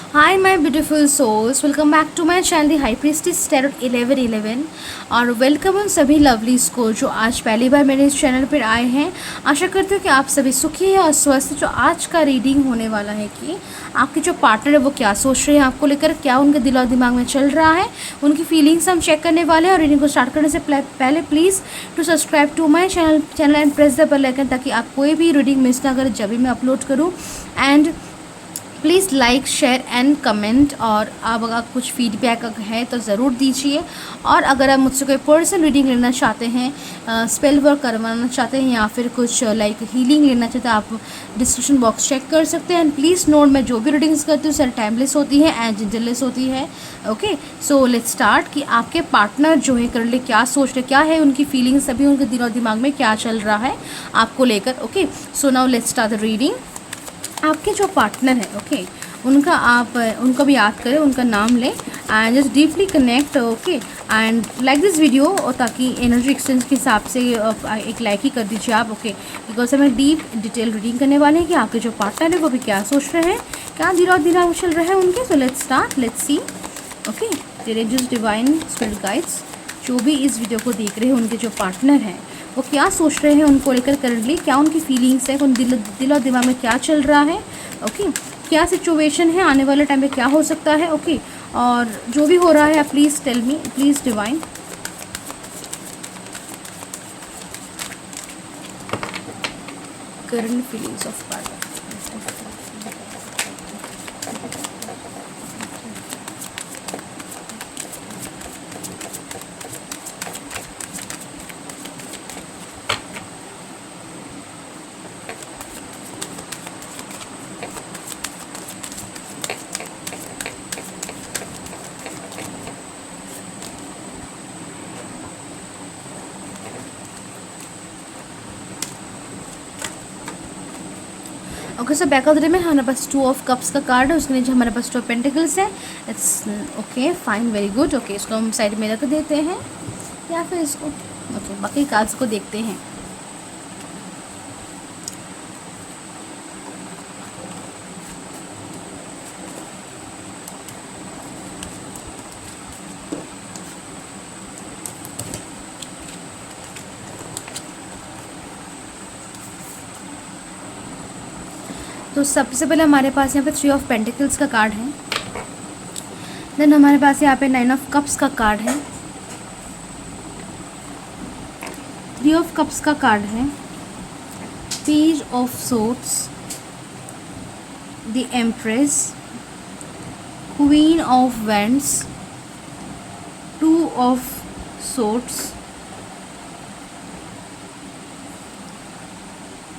Hi my beautiful souls, welcome back to my channel The High Priestess Tarot 1111 और welcome उन सभी lovelies को जो आज पहली बार मेरे इस चैनल पर आए हैं। आशा करती हूँ कि आप सभी सुखी हैं और स्वस्थ। जो आज का रीडिंग होने वाला है कि आपके जो पार्टनर है वो क्या सोच रहे हैं आपको लेकर, क्या उनके दिल और दिमाग में चल रहा है, उनकी फीलिंग्स हम चेक करने वाले हैं। और रीडिंग को स्टार्ट करने से पहले please to subscribe to my channel and press the bell icon ताकि आप कोई भी रीडिंग मिस ना करें जब भी मैं अपलोड करूँ। And please like share and comment, और आप अगर कुछ फीडबैक है तो ज़रूर दीजिए। और अगर आप मुझसे कोई पर्सनल रीडिंग लेना चाहते हैं, स्पेल वर्क करवाना चाहते हैं या फिर कुछ लाइक हीलिंग लेना चाहते हैं, आप डिस्क्रिप्शन बॉक्स चेक कर सकते हैं। एंड प्लीज़ नोट, मैं जो भी रीडिंग्स करती हूँ सर टाइमलेस होती है एंड जेंटललेस होती है। ओके, सो लेट्स स्टार्ट कि आपके पार्टनर जो है करंटली क्या सोच रहे, क्या है उनकी फीलिंग्स, अभी उनके दिल और दिमाग में क्या चल रहा है आपको लेकर। Okay, so now let's start the reading. आपके जो पार्टनर है ओके, उनका आप उनको भी याद करें, उनका नाम लें and just deeply connect. Okay, and like this video, और ताकि एनर्जी एक्सचेंज के हिसाब से एक लाइक ही कर दीजिए आप। ओके, बिकॉज हमें डीप डिटेल रीडिंग करने वाले हैं कि आपके जो पार्टनर है वो भी क्या सोच रहे हैं, क्या दिल और दिमाग चल रहा है उनके। So let's start, let's see. Okay, तेरे जो डिवाइन स्पिरिट गाइड्स जो भी इस वीडियो को देख रहे हैं, उनके जो पार्टनर हैं वो क्या सोच रहे हैं उनको लेकर करंटली, क्या उनकी फीलिंग्स है, उन दिल और दिमाग में क्या चल रहा है। ओके, क्या सिचुएशन है, आने वाले टाइम पे क्या हो सकता है। ओके, और जो भी हो रहा है आप please tell me, please divine. Current feelings of partner. Okay, so back of the में हमारे पास 2 ऑफ कप्स का कार्ड है, उसके नीचे हमारे पास 2 ऑफ पेंटिकल्स है। It's okay, fine, very good. Okay, इसको हम साइड में रख देते हैं या फिर इसको ओके, बाकी कार्ड्स को देखते हैं। तो सबसे पहले हमारे पास यहाँ पे 3 ऑफ पेंटिकल्स का कार्ड है। देन हमारे पास यहाँ पे 9 ऑफ कप्स का कार्ड है, 3 ऑफ कप्स का कार्ड है, page of swords, the empress, queen of wands, 2 of swords,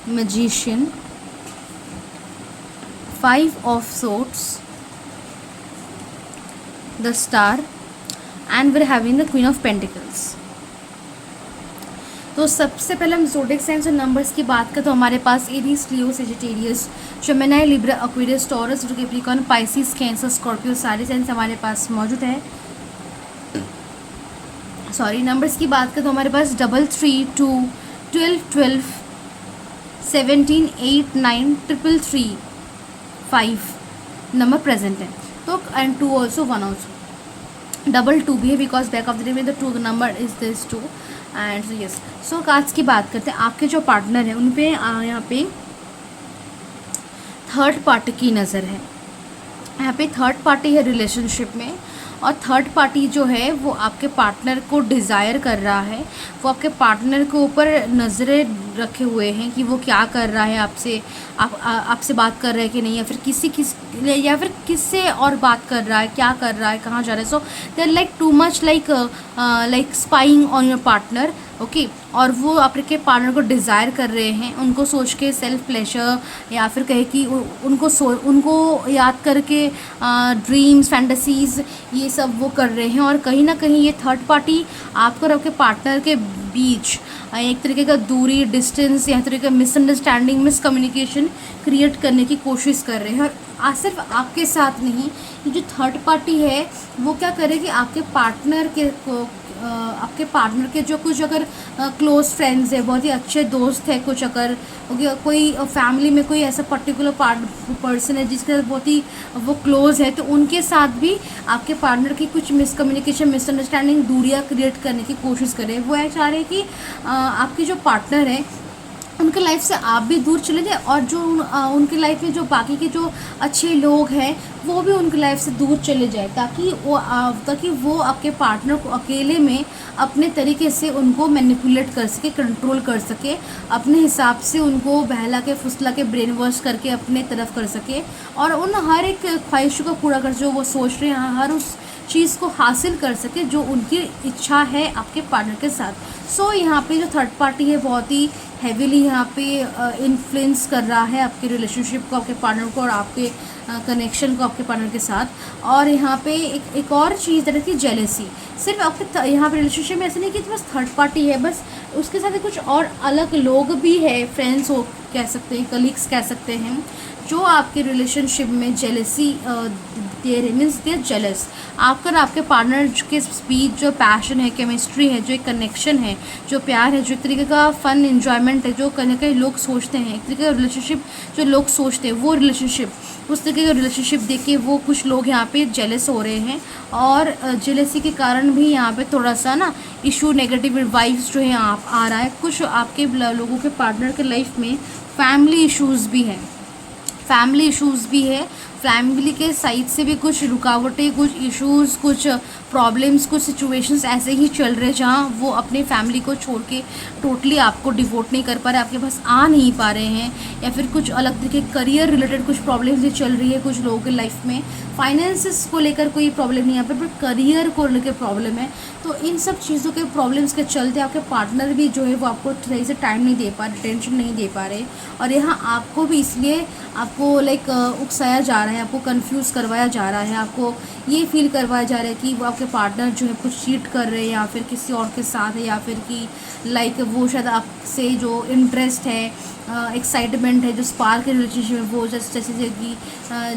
magician, 5 of swords, the star, and we're having the queen of pentacles। तो सबसे पहले हम ज़ोडिएक साइंस और नंबर्स की बात करें तो हमारे पास Aries, Leo, Sagittarius, Gemini, Libra, Aquarius, Taurus, Capricorn, Pisces, Cancer, Scorpio, सारे साइंस हमारे पास मौजूद है। सॉरी, नंबर्स की बात करें तो हमारे पास 3 3 2 12 12 17 8 9 3 3 5 नंबर प्रेजेंट है। तो एंड 2 ऑल्सो, 1 ऑल्सो, 2 2 भी है because back of the day में the 2 number is this 2 and yes. So cards की बात करते हैं, आपके जो पार्टनर है उन पे यहाँ पे थर्ड पार्टी की नज़र है। यहाँ पे थर्ड पार्टी है रिलेशनशिप में, और थर्ड पार्टी जो है वो आपके पार्टनर को डिज़ायर कर रहा है, वो आपके पार्टनर के ऊपर नज़रें रखे हुए हैं कि वो क्या कर रहा है आपसे, आपसे बात कर रहा है कि नहीं, या फिर किससे और बात कर रहा है, क्या कर रहा है, कहाँ जा रहा है। So they are like too much like spying on your partner. Okay, और वो आपके पार्टनर को डिज़ायर कर रहे हैं, उनको सोच के सेल्फ प्लेजर, या फिर कहे कि उनको याद करके ड्रीम्स, फैंटेसीज़, ये सब वो कर रहे हैं। और कहीं ना कहीं ये थर्ड पार्टी आपको और आपके पार्टनर के बीच एक तरीके का दूरी, डिस्टेंस, या तरीके का मिसअंडरस्टैंडिंग, मिसकम्युनिकेशन क्रिएट करने की कोशिश कर रहे हैं। और सिर्फ आपके साथ नहीं, ये जो थर्ड पार्टी है वो क्या करेगी, आपके पार्टनर के को आपके पार्टनर के जो कुछ अगर क्लोज फ्रेंड्स है, बहुत ही अच्छे दोस्त है, कुछ अगर कोई फैमिली में कोई ऐसा पर्टिकुलर पर्सन है जिसके साथ बहुत ही वो क्लोज है, तो उनके साथ भी आपके पार्टनर की कुछ मिसकम्युनिकेशन, मिसअंडरस्टैंडिंग, दूरियां क्रिएट करने की कोशिश करें। वो है चाह रहे कि आपके जो पार्टनर है उनके लाइफ से आप भी दूर चले जाए, और जो उनके लाइफ में जो बाकी के जो अच्छे लोग हैं वो भी उनकी लाइफ से दूर चले जाए, ताकि वो आपके पार्टनर को अकेले में अपने तरीके से उनको मैनिपुलेट कर सके, कंट्रोल कर सके, अपने हिसाब से उनको बहला के फुसला के ब्रेन वॉश करके अपने तरफ कर सके, और उन हर एक ख्वाहिशों को पूरा कर, जो वो सोच रहे हैं, हर उस चीज़ को हासिल कर सके जो उनकी इच्छा है आपके पार्टनर के साथ। सो यहाँ पे जो थर्ड पार्टी है बहुत ही हैवीली यहाँ पे इन्फ्लुएंस कर रहा है आपके रिलेशनशिप को, आपके पार्टनर को, और आपके कनेक्शन को आपके पार्टनर के साथ। और यहाँ पे एक और चीज़ है कि जेलेसी। सिर्फ आपके यहाँ पे रिलेशनशिप में ऐसा नहीं कि बस थर्ड पार्टी है, बस उसके साथ कुछ और अलग लोग भी है, फ्रेंड्स हो कह सकते हैं, कलीग्स कह सकते हैं, जो आपके रिलेशनशिप में जेलेसी दे रहे, मीन्स दे जेलस आपके पार्टनर के बीच जो पैशन है, केमिस्ट्री है, जो एक कनेक्शन है, जो प्यार है, जो एक तरीके का फन एंजॉयमेंट है, जो कहीं ना कहीं लोग सोचते हैं, एक तरीके का रिलेशनशिप जो लोग सोचते हैं, वो रिलेशनशिप, उस तरीके का रिलेशनशिप देख के वो कुछ लोग यहाँ पे जेलस हो रहे हैं। और जेलसी के कारण भी यहाँ पे थोड़ा सा ना इशू, नेगेटिव वाइब्स जो है आप आ रहा है। कुछ आपके लोगों के पार्टनर के लाइफ में फैमिली इश्यूज़ भी है, फैमिली के साइड से भी कुछ रुकावटें, कुछ इश्यूज़, कुछ प्रॉब्लम्स, कुछ सिचुएशंस ऐसे ही चल रहे हैं जहाँ वो अपने फैमिली को छोड़ के टोटली आपको डिवोट नहीं कर पा रहे, आपके पास आ नहीं पा रहे हैं, या फिर कुछ अलग तरीके करियर रिलेटेड कुछ प्रॉब्लम्स भी चल रही है कुछ लोगों के लाइफ में। फाइनेंसिस को लेकर कोई प्रॉब्लम नहीं है यहाँ पर, बट करियर को लेकर प्रॉब्लम है। तो इन सब चीज़ों के प्रॉब्लम्स के चलते आपके पार्टनर भी जो है वो आपको सही से टाइम नहीं दे पा रहे, अटेंशन नहीं दे पा रहे, और यहाँ आपको भी इसलिए आपको उकसाया जा रहा है, आपको कंफ्यूज करवाया जा रहा है, आपको ये फील करवाया जा रहा है कि वो आपके पार्टनर जो है कुछ चीट कर रहे हैं, या फिर किसी और के साथ है, या फिर कि वो शायद आपसे जो इंटरेस्ट है, एक्साइटमेंट है, जो स्पार्क है रिलेशनशिप में, वो जैसे कि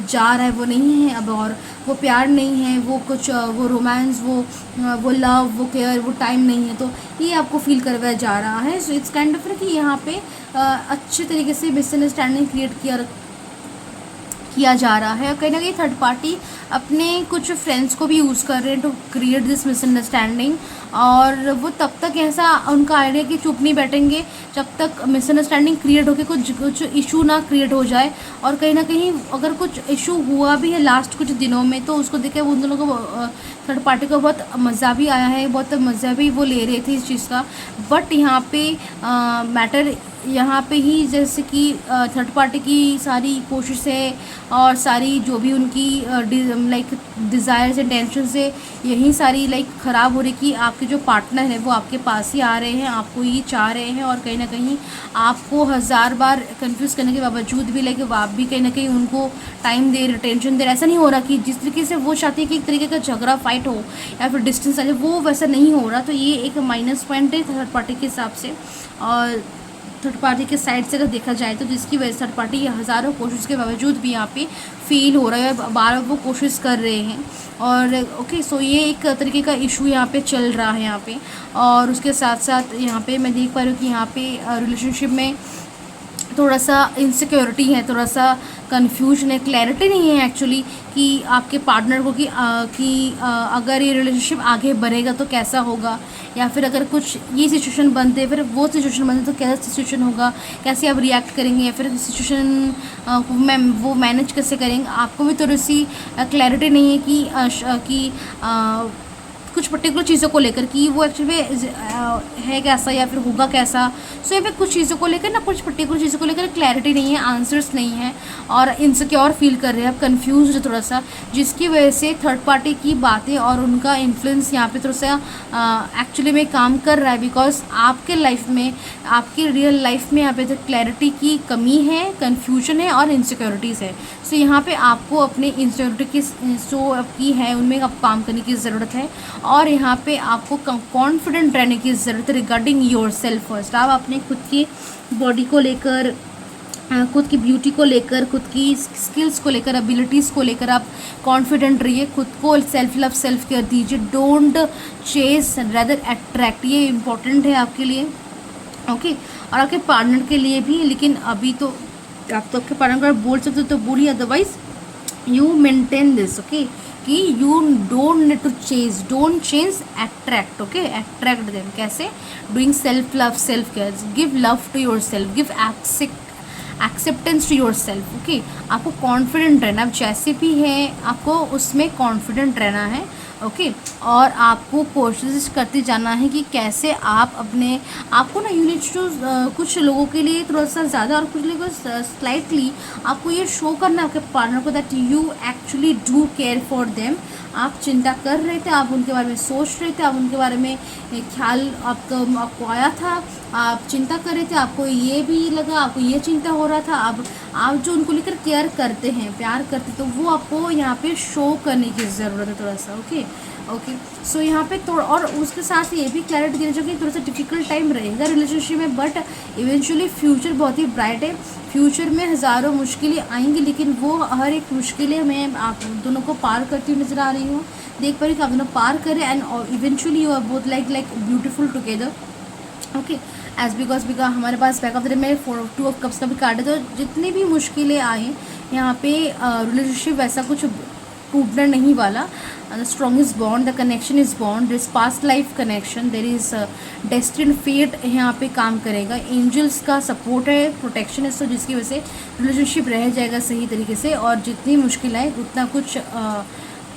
जा रहा है, वो नहीं है अब, और वो प्यार नहीं है, वो कुछ वो रोमांस, वो लव, वो केयर, वो टाइम नहीं है। तो ये आपको फील करवाया जा रहा है। सो इट्स काइंड ऑफ कि यहाँ पे अच्छे तरीके से मिसअंडरस्टैंडिंग क्रिएट किया जा रहा है। कहीं ना कहीं थर्ड पार्टी अपने कुछ फ्रेंड्स को भी यूज़ कर रहे हैं टू क्रिएट दिस मिसअंडरस्टैंडिंग, और वो तब तक ऐसा उनका आइडिया कि चुप नहीं बैठेंगे जब तक मिसअंडरस्टैंडिंग क्रिएट होकर कुछ इशू ना क्रिएट हो जाए। और कहीं ना कहीं अगर कुछ इशू हुआ भी है लास्ट कुछ दिनों में, तो उसको देख के उन दोनों को, थर्ड पार्टी को बहुत मज़ा भी आया है, बहुत मज़ा भी वो ले रहे थे इस चीज़ का। बट यहाँ पे मैटर यहाँ पे ही जैसे कि थर्ड पार्टी की सारी कोशिशें और सारी जो भी उनकी डिज़ायर्स एंड टेंशन से यही सारी ख़राब हो रही कि आपके जो पार्टनर है वो आपके पास ही आ रहे हैं, आपको ही चाह रहे हैं, और कहीं ना कहीं आपको हज़ार बार कंफ्यूज करने के बावजूद भी आप भी कहीं ना कहीं उनको टाइम दे रहे, टेंशन दे रहे। ऐसा नहीं हो रहा कि जिस तरीके से वो चाहते हैं कि एक तरीके का झगड़ा फाइट हो या फिर डिस्टेंस आ जाए, वो वैसा नहीं हो रहा। तो ये एक माइनस पॉइंट है थर्ड पार्टी के हिसाब से, और थर्ड पार्टी के साइड से अगर देखा जाए तो जिसकी वजह से थर्ड पार्टी हज़ारों कोशिश के बावजूद भी यहाँ पे फेल हो रहा है, बार बार वो कोशिश कर रहे हैं। और ओके, सो ये एक तरीके का इशू यहाँ पे चल रहा है यहाँ पे। और उसके साथ साथ यहाँ पे मैं देख पा रही हूँ कि यहाँ पे रिलेशनशिप में थोड़ा सा इनसिक्योरिटी है, थोड़ा सा कन्फ्यूजन है, क्लैरिटी नहीं है एक्चुअली कि आपके पार्टनर को कि अगर ये रिलेशनशिप आगे बढ़ेगा तो कैसा होगा, या फिर अगर कुछ ये सिचुएशन बनते फिर वो सिचुएशन बनते तो कैसा सिचुएशन होगा, कैसे आप रिएक्ट करेंगे, या फिर सिचुएशन वो मैनेज कैसे करेंगे। आपको भी थोड़ी सी क्लैरिटी नहीं है कि कुछ पर्टिकुलर चीज़ों को लेकर कि वो एक्चुअली है कैसा या फिर होगा कैसा। सो यहाँ पे कुछ चीज़ों को लेकर ना, कुछ पर्टिकुलर चीज़ों को लेकर क्लैरिटी नहीं है, आंसर्स नहीं है, और इनसिक्योर फील कर रहे हैं, आप कंफ्यूज है थोड़ा सा, जिसकी वजह से थर्ड पार्टी की बातें और उनका इन्फ्लुएंस यहाँ पे थोड़ा सा एक्चुअली में काम कर रहा है। बिकॉज आपके लाइफ में, आपकी रियल लाइफ में यहाँ पे तो क्लैरिटी की कमी है, कन्फ्यूजन है और इनसिक्योरिटीज़ है। सो यहाँ पे आपको अपने इनसिक्योरिटी की जो आपकी है उनमें आप काम करने की ज़रूरत है, और यहाँ पे आपको कॉन्फिडेंट रहने की ज़रूरत है रिगार्डिंग योर सेल्फ फर्स्ट। आप अपने खुद की बॉडी को लेकर, खुद की ब्यूटी को लेकर, खुद की स्किल्स को लेकर, एबिलिटीज़ को लेकर आप कॉन्फिडेंट रहिए, खुद को सेल्फ लव सेल्फ केयर दीजिए। डोंट चेस रेदर अट्रैक्ट, ये इम्पोर्टेंट है आपके लिए, ओके। और आपके पार्टनर के लिए भी, लेकिन अभी तो आप तो आपके पार्टनर को बोल सकते हो तो बोलिए, otherwise you maintain this, okay, कि you don't need to chase, don't change, attract, okay, attract them. कैसे? Doing self love self care, give love to your self, give acceptance to your self, okay. आपको confident रहना, आप जैसे भी हैं आपको उसमें कॉन्फिडेंट रहना है, ओके। और आपको कोशिश करते जाना है कि कैसे आप अपने आपको ना, यू नीड टू, कुछ लोगों के लिए थोड़ा सा ज़्यादा और कुछ लोगों को स्लाइटली आपको ये शो करना है आपके पार्टनर को that you actually do care for them. आप चिंता कर रहे थे, आप उनके बारे में सोच रहे थे, आप उनके बारे में ख्याल आपको आया था, आप चिंता कर रहे थे, आपको ये भी लगा, आपको ये चिंता हो रहा था। अब आप जो उनको लेकर केयर करते हैं, प्यार करते, तो वो आपको यहाँ पे शो करने की ज़रूरत है थोड़ा सा, ओके, ओके। सो यहाँ पे थोड़ा, और उसके साथ ये भी क्लैरिटी देना चाहिए कि थोड़ा सा डिफिकल्ट टाइम रहेगा रिलेशनशिप में, बट इवेंचुअली फ्यूचर बहुत ही ब्राइट है। फ्यूचर में हज़ारों मुश्किलें आएंगी, लेकिन वो हर एक मुश्किलें मैं आप दोनों को पार करती हुई नज़र आ रही हूँ, देख पा रही कि आप दोनों पार करें, and eventually you are both like beautiful together, okay. As because हमारे पास बैक ऑफ द डे में 2 ऑफ कप्स का भी कार्ड है, तो जितनी भी मुश्किलें आए यहाँ पे रिलेशनशिप वैसा कुछ टूटना नहीं वाला। The strongest bond, the connection is bond, this past life connection, there is destiny fate यहाँ पे काम करेगा। एंजल्स का सपोर्ट है, प्रोटेक्शन है, सो जिसकी वजह से रिलेशनशिप रह जाएगा सही तरीके से, और जितनी मुश्किल आए उतना कुछ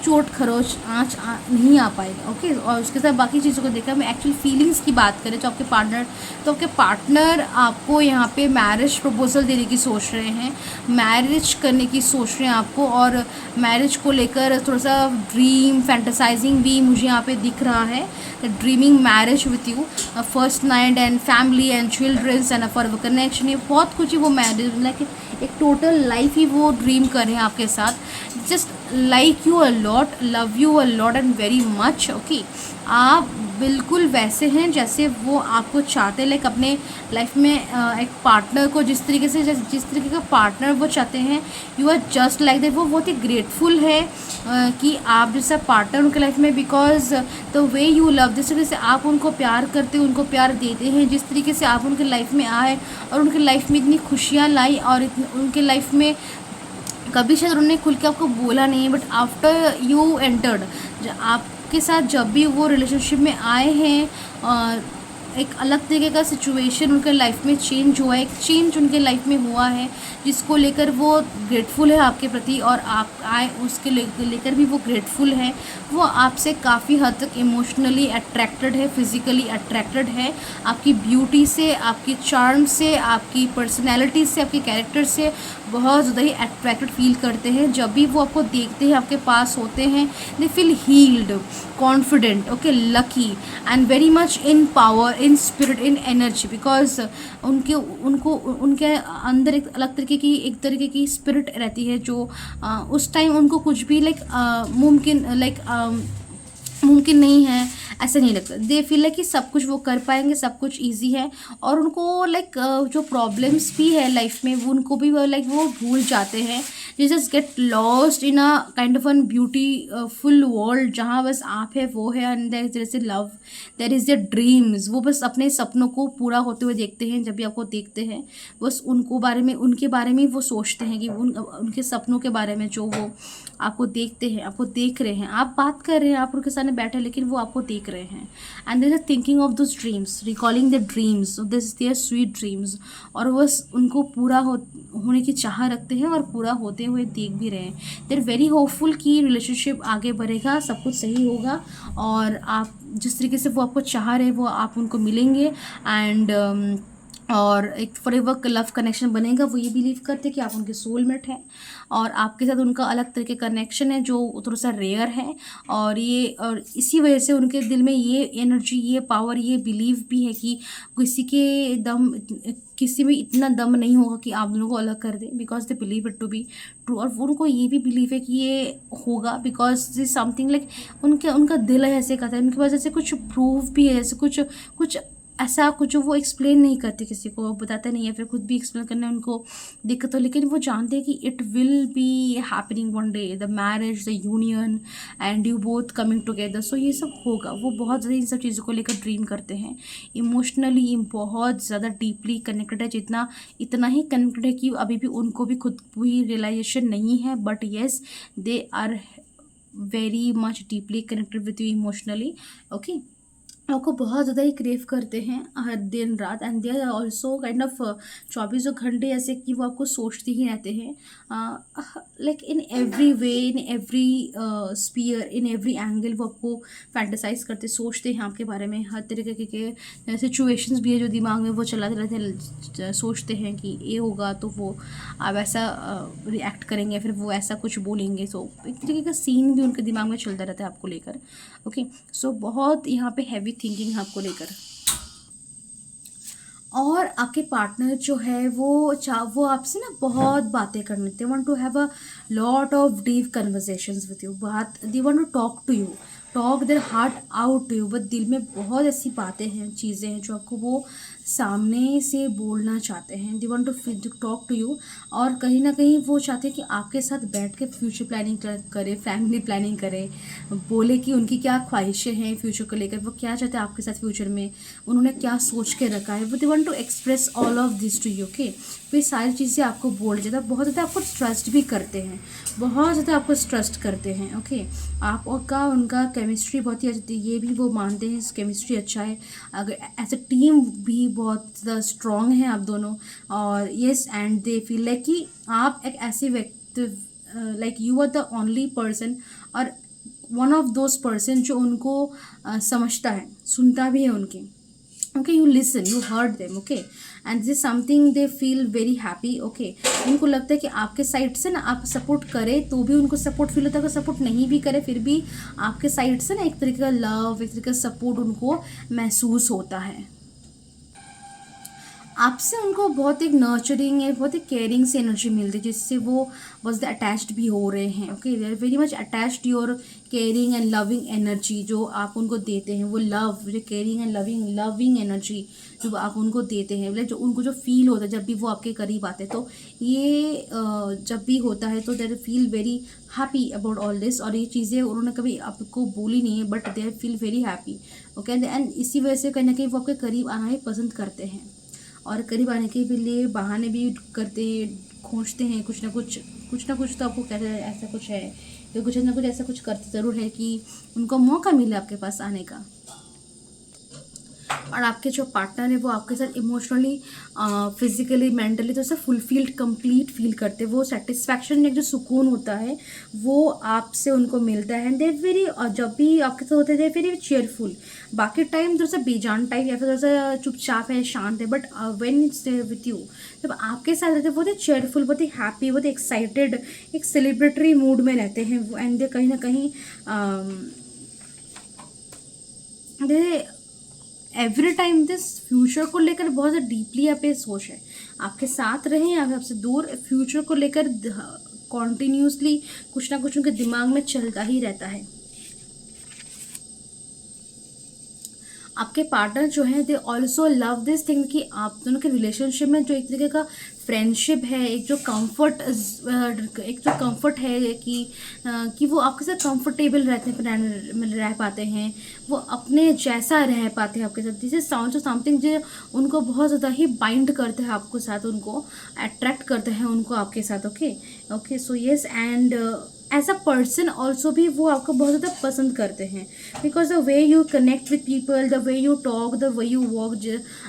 चोट खरोच आँच नहीं आ पाएगा, ओके। और उसके साथ बाकी चीज़ों को देखा, मैं एक्चुअल फीलिंग्स की बात करें तो आपके पार्टनर आपको यहाँ पे मैरिज प्रपोजल देने की सोच रहे हैं, मैरिज करने की सोच रहे हैं आपको, और मैरिज को लेकर थोड़ा सा ड्रीम फैंटेसाइजिंग भी मुझे यहाँ पे दिख रहा है, dreaming marriage with you, first night and family and children's and for connection, ये बहुत कुछ ही वो मैरिज लाइक एक टोटल लाइफ ही वो ड्रीम कर रहे हैं आपके साथ, just like you a lot, love you a lot and very much, okay. आप बिल्कुल वैसे हैं जैसे वो आपको चाहते हैं, लाइक अपने लाइफ में एक पार्टनर को जिस तरीके से जिस तरीके का पार्टनर वो चाहते हैं, you are just like that. वो बहुत ही ग्रेटफुल है कि आप जैसा पार्टनर उनके लाइफ में, because the way you love, जिस तरीके से आप उनको प्यार करते हैं, उनको प्यार देते हैं, जिस तरीके से आप उनके लाइफ में आए और उनके लाइफ में इतनी खुशियाँ लाई, और उनके लाइफ में कभी शायद उन्होंने खुल के आपको बोला नहीं, बट आफ्टर यू एंटर्ड, आपके साथ जब भी वो रिलेशनशिप में आए हैं, एक अलग तरीके का सिचुएशन उनके लाइफ में चेंज हुआ है, एक चेंज उनके लाइफ में हुआ है जिसको लेकर वो ग्रेटफुल है आपके प्रति, और आप आए उसके लेकर भी वो ग्रेटफुल है। वो आपसे काफ़ी हद तक इमोशनली अट्रैक्टेड है, फिज़िकली अट्रैक्टेड है, आपकी ब्यूटी से, आपकी चार्म से, आपकी पर्सनैलिटी से, आपके कैरेक्टर से बहुत ज़्यादा ही अट्रैक्टेड फील करते हैं। जब भी वो आपको देखते हैं, आपके पास होते हैं, they feel healed, confident, okay, lucky and very much in power, in spirit, in energy, because उनके अंदर एक तरीके की स्पिरिट रहती है, जो उस टाइम उनको कुछ भी मुमकिन नहीं है ऐसा नहीं लगता। दे फील लाइक कि सब कुछ वो कर पाएंगे, सब कुछ इजी है, और उनको जो प्रॉब्लम्स भी है लाइफ में वो उनको भी वो भूल जाते हैं। They just get lost in a kind of an beautiful world, जहाँ बस आप है, वो है, and there is love, there is the dreams. वो बस अपने सपनों को पूरा होते हुए देखते हैं। जब भी आपको देखते हैं बस उनके बारे में वो सोचते हैं कि उनके सपनों के बारे में, जो वो आपको देखते हैं, आपको देख रहे हैं, आप बात कर रहे हैं, आप उनके सामने बैठे, लेकिन वो आपको देख रहे हैं, and they are thinking of those dreams, recalling the dreams, this their sweet dreams, और बस उनको पूरा होने की चाह रखते हैं और पूरा होते हुए देख भी रहे हैं। दे आर वेरी होपफुल कि रिलेशनशिप आगे बढ़ेगा, सब कुछ सही होगा, और आप जिस तरीके से वो आपको चाह रहे हैं वो आप उनको मिलेंगे, एंड और एक फॉरएवर लव कनेक्शन बनेगा। वो ये बिलीव करते हैं कि आप उनके सोलमेट हैं, और आपके साथ उनका अलग तरह के कनेक्शन है जो थोड़ा सा रेयर है, और इसी वजह से उनके दिल में ये एनर्जी, ये पावर, ये बिलीव भी है कि किसी में इतना दम नहीं होगा कि आप दोनों को अलग कर दें, because they believe it to be true. और उनको ये भी बिलीव है कि ये होगा, बिकॉज दिस समथिंग लाइक उनका दिल है ऐसे कहता है, उनके पास ऐसे कुछ प्रूफ भी है, जैसे कुछ ऐसा कुछ जो वो एक्सप्लेन नहीं करते, किसी को बताते नहीं है, फिर खुद भी एक्सप्लेन करने में उनको दिक्कत हो, लेकिन वो जानते हैं कि it will be happening one day, the marriage, the union and you both coming together. So ये सब होगा। वो बहुत ज़्यादा इन सब चीज़ों को लेकर ड्रीम करते हैं। इमोशनली बहुत ज़्यादा डीपली कनेक्टेड है, इतना ही कनेक्टेड है कि अभी भी उनको भी खुद भी रियलाइजेशन नहीं है, but yes they are very much deeply connected with you emotionally. Okay, आपको बहुत ज़्यादा ही क्रेव करते हैं हर दिन रात, and they are also kind of 24 घंटे ऐसे कि वो आपको सोचते ही रहते हैं, like in every way, in every sphere, in every angle वो आपको फैंटेसाइज करते, सोचते हैं आपके बारे में। हर तरीके के सिचुएशंस भी है जो दिमाग में वो चलाते रहते हैं, सोचते हैं कि ये होगा तो वो आप ऐसा रिएक्ट करेंगे, फिर वो ऐसा कुछ बोलेंगे। सो एक तरीके का सीन भी उनके दिमाग में चलता रहता है आपको लेकर। ओके, सो बहुत यहाँ पे हैवी थिंकिंग है आपको लेकर। और आपके पार्टनर जो है वो आपसे ना बहुत बातें करने, they want to have a lot of deep conversations with you, they want to talk to you, talk their heart out to you, but दिल में बहुत ऐसी बातें हैं, चीज़ें हैं जो आपको वो सामने से बोलना चाहते हैं। They want to talk to you, और कहीं ना कहीं वो चाहते हैं कि आपके साथ बैठ के फ्यूचर प्लानिंग करे, फैमिली प्लानिंग करे, बोले कि उनकी क्या ख्वाहिशें हैं फ्यूचर को लेकर, वो क्या चाहते हैं आपके साथ फ्यूचर में, उन्होंने क्या सोच के रखा है। वो they want to express all of this to you. Okay, तो ये सारी चीज़ें आपको बोल जाता है, बहुत ज़्यादा आपको ट्रस्ट भी करते हैं, बहुत ज़्यादा आपको ट्रस्ट करते हैं। ओके, आपका उनका केमिस्ट्री बहुत ही अच्छी, ये भी वो मानते हैं केमिस्ट्री अच्छा है, अगर एज अ टीम भी बहुत ज़्यादा स्ट्रॉन्ग हैं आप दोनों। और yes, and they feel like कि आप एक ऐसे व्यक्ति, like you are the only person और वन ऑफ दोज पर्सन जो उनको समझता है, सुनता भी है उनकी। Okay, you listen, you heard them. Okay, and this is something they feel very happy. Okay, उनको लगता है कि आपके साइड से ना आप सपोर्ट करें तो भी उनको सपोर्ट फील होता है, अगर सपोर्ट नहीं भी करे फिर भी आपके साइड से ना एक तरीके का लव, एक तरीके का सपोर्ट उनको महसूस होता है। आपसे उनको बहुत एक नर्चरिंग है, बहुत एक केयरिंग से एनर्जी मिलती है, जिससे वो बहुत ज़्यादा अटैच्ड भी हो रहे हैं। Okay, they are very much attached your caring and loving energy जो आप उनको देते हैं, वो लव, जो केयरिंग एंड लविंग एनर्जी जो आप उनको देते हैं, मतलब जो उनको जो फील होता है जब भी वो आपके करीब आते हैं, तो ये जब भी होता है तो दे feel very happy about all this. और ये चीज़ें उन्होंने कभी आपको बोली नहीं है, but they feel very happy. Okay, and इसी वजह से कहीं ना कहीं वो आपके करीब आना ही पसंद करते हैं, और करीब आने के लिए बहाने भी करते, खोजते हैं कुछ ना कुछ तो आपको कहते हैं ऐसा कुछ है, या कुछ ना कुछ ऐसा कुछ करते ज़रूर है कि उनको मौका मिले आपके पास आने का। और आपके जो पार्टनर है वो आपके साथ इमोशनली, फिजिकली, मेंटली तो सब फुलफिल्ड, कंप्लीट फील करते हैं। वो सेटिस्फैक्शन, एक जो सुकून होता है वो आपसे उनको मिलता है। एंड दे वेरी, और जब भी आपके साथ होते हैं वेरी चेयरफुल। बाकी टाइम थोड़ा सा बेजान टाइप या फिर थोड़ा सा चुपचाप है, शांत है, but when it's with you, जब आपके साथ रहते हैं बहुत ही चेयरफुल, बहुत ही हैप्पी, बहुत ही एक्साइटेड, एक सेलिब्रेटरी मूड में रहते हैं। एंड दे कहीं ना कहीं दे एवरी टाइम दिस फ्यूचर को लेकर बहुत ज़्यादा डीपली आप ये सोच है, आपके साथ रहें या फिर आपसे दूर, फ्यूचर को लेकर कॉन्टीन्यूसली कुछ ना कुछ उनके दिमाग में चलता ही रहता है। आपके पार्टनर जो है they also love this thing कि आप दोनों के रिलेशनशिप में जो एक तरीके का फ्रेंडशिप है, एक जो कंफर्ट है कि वो आपके साथ कंफर्टेबल रहते हैं, रह पाते हैं, वो अपने जैसा रह पाते हैं आपके साथ। दिस इज साउंड समथिंग जो उनको बहुत ज़्यादा ही बाइंड करते हैं आपके साथ, उनको अट्रैक्ट करते हैं उनको आपके साथ। Okay, so yes, and as a person also भी वो आपको बहुत ज़्यादा पसंद करते हैं, because the way you connect with people, the way you talk, the way you walk,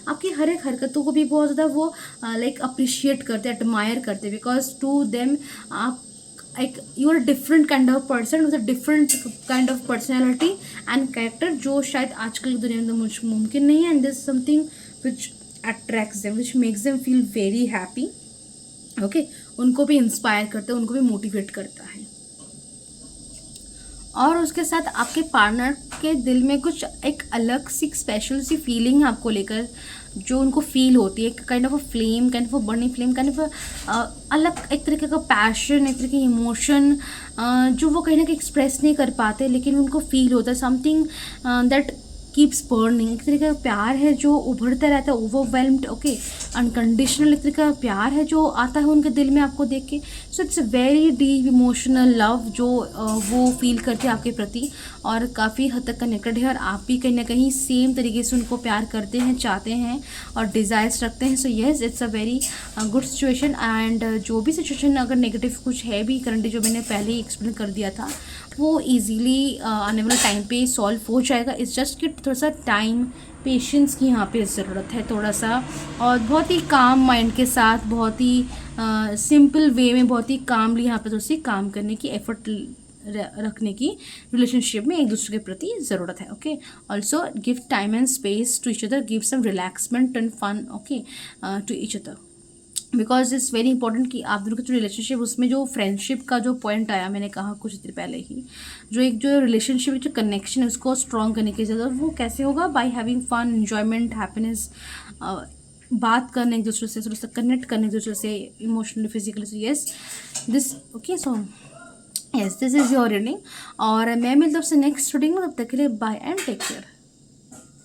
आपकी हर एक हरकतों को भी बहुत ज़्यादा वो लाइक अप्रिशिएट करते हैं, एडमायर करते हैं, बिकॉज टू देम आप like you are a different kind of person with a different kind of personality and character जो शायद आजकल की दुनिया में मुमकिन नहीं है। and this is something which attracts them, which makes them feel very happy। okay, उनको भी इंस्पायर करता है, उनको भी मोटिवेट करता है। और उसके साथ आपके पार्टनर के दिल में कुछ एक अलग सी स्पेशल सी फीलिंग है आपको लेकर, जो उनको फील होती है, kind of a flame, kind of a burning flame, kind of अलग एक तरीके का पैशन, एक तरीके की इमोशन जो वो कहीं ना कहीं एक्सप्रेस नहीं कर पाते, लेकिन उनको फील होता है समथिंग दैट कीप्स बर्निंग, एक तरीके का प्यार है जो उभरता रहता है, ओवरवेल्म्ड, ओके, अनकंडीशनल एक तरीके का प्यार है जो आता है उनके दिल में आपको देख के। So it's a very deep emotional love जो वो फील करते हैं आपके प्रति, और काफ़ी हद तक कनेक्टेड है, और आप भी कहीं ना कहीं सेम तरीके से उनको प्यार करते हैं, चाहते हैं और डिज़ायर्स रखते हैं। So yes, it's a very good situation. And जो भी सिचुएशन अगर नेगेटिव कुछ है भी करंटली, जो मैंने पहले ही एक्सप्लेन कर दिया था, वो इजीली आने वाले टाइम पे सॉल्व हो जाएगा। इट्स जस्ट कि थोड़ा सा टाइम, पेशेंस की यहाँ पे ज़रूरत है थोड़ा सा, और बहुत ही काम माइंड के साथ, बहुत ही सिंपल वे में, बहुत ही कामली यहाँ पे थोड़ी सी काम करने की एफर्ट रखने की रिलेशनशिप में एक दूसरे के प्रति ज़रूरत है। Okay, also give time and space to each other, give some relaxment and fun, okay, to each other, because it's very important कि आप दोनों का जो रिलेशनशिप, उसमें जो फ्रेंडशिप का जो पॉइंट आया, मैंने कहा कुछ देर पहले ही, जो एक जो रिलेशनशिप जो कनेक्शन है उसको स्ट्रॉन्ग करने की ज़रूरत, वो कैसे होगा? By having fun, enjoyment, happiness, बात करने एक दूसरे से, थोड़ा सा कनेक्ट करने एक दूसरे से emotionally, physically. So yes this, okay, so yes this is your reading, और मैं मिलता हूँ आपसे नेक्स्ट रीडिंग में। तब तक के लिए बाय एंड टेक केयर।